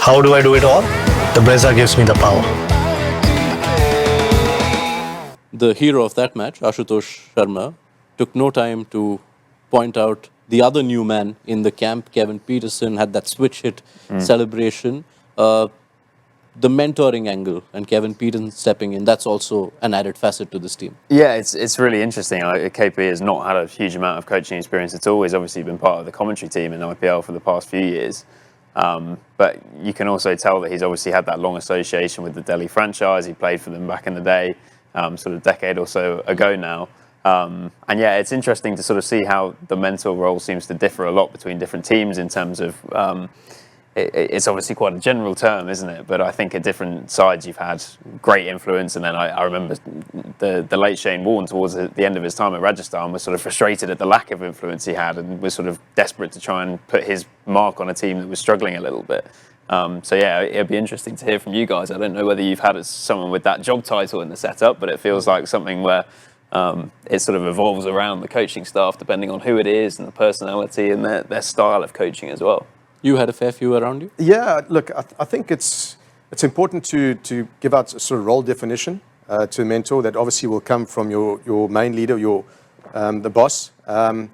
how do I do it all? The Brezza gives me the power. The hero of that match, Ashutosh Sharma, took no time to point out the other new man in the camp. Kevin Peterson had that switch hit celebration. The mentoring angle and Kevin Peterson stepping in, that's also an added facet to this team. Yeah, it's really interesting. KP has not had a huge amount of coaching experience at all. He's obviously been part of the commentary team in IPL for the past few years. But you can also tell that he's obviously had that long association with the Delhi franchise. He played for them back in the day, sort of a decade or so ago now. And yeah, it's interesting to sort of see how the mentor role seems to differ a lot between different teams in terms of it's obviously quite a general term, isn't it? But I think at different sides you've had great influence. And then I remember the late Shane Warne towards the end of his time at Rajasthan was sort of frustrated at the lack of influence he had and was sort of desperate to try and put his mark on a team that was struggling a little bit. So yeah, it'd be interesting to hear from you guys. I don't know whether you've had someone with that job title in the setup, but it feels like something where it sort of evolves around the coaching staff depending on who it is and the personality and their style of coaching as well. You had a fair few around you? Yeah, look, I think it's important to give out a sort of role definition to a mentor that obviously will come from your main leader, the boss. And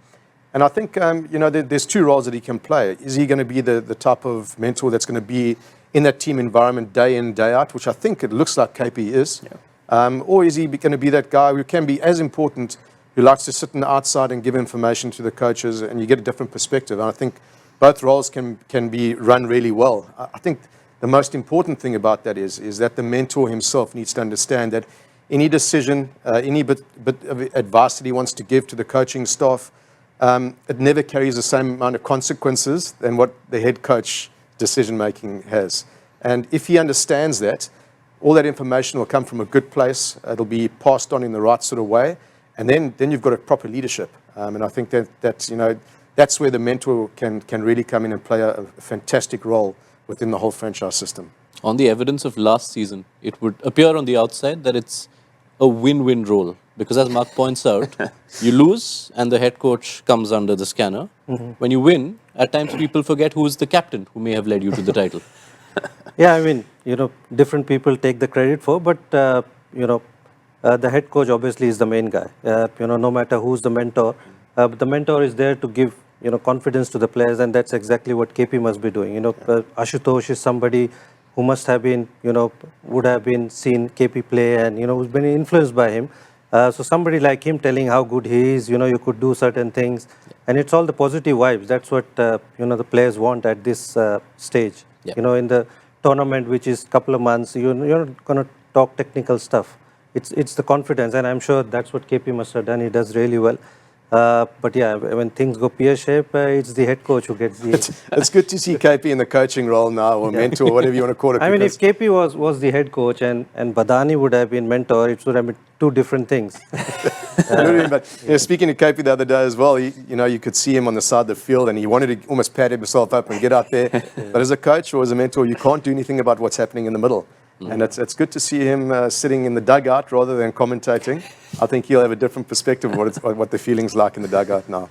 I think there's two roles that he can play. Is he going to be the type of mentor that's going to be in that team environment day in, day out, which I think it looks like KP is? Yeah. Or is he going to be that guy who can be as important, who likes to sit on the outside and give information to the coaches, and you get a different perspective? And I think both roles can be run really well. I think the most important thing about that is that the mentor himself needs to understand that any decision, any bit of advice that he wants to give to the coaching staff, it never carries the same amount of consequences than what the head coach decision-making has. And if he understands that, all that information will come from a good place. It'll be passed on in the right sort of way. And then you've got a proper leadership. And I think that's where the mentor can really come in and play a fantastic role within the whole franchise system. On the evidence of last season, it would appear on the outside that it's a win-win role. Because as Mark points out, you lose and the head coach comes under the scanner. Mm-hmm. When you win, at times people forget who is the captain who may have led you to the title. Yeah, I mean, different people take the credit for, but, the head coach obviously is the main guy. No matter who's the mentor, the mentor is there to give confidence to the players, and that's exactly what KP must be doing. Ashutosh is somebody who must have been, would have been seen KP play and, who's been influenced by him. So somebody like him telling how good he is, you could do certain things, and it's all the positive vibes. That's what, the players want at this stage. Yeah. In the tournament, which is a couple of months, you're not going to talk technical stuff. It's the confidence, and I'm sure that's what KP must have done. He does really well. But yeah, when things go pear-shaped, it's the head coach who gets the... It's good to see KP in the coaching role now, or mentor, whatever you want to call it. I mean, if KP was the head coach and Badani would have been mentor, it would have been two different things. Speaking to KP the other day as well, you could see him on the side of the field and he wanted to almost pad himself up and get out there. But as a coach or as a mentor, you can't do anything about what's happening in the middle. And it's good to see him sitting in the dugout rather than commentating. I think he'll have a different perspective of what the feeling's like in the dugout now.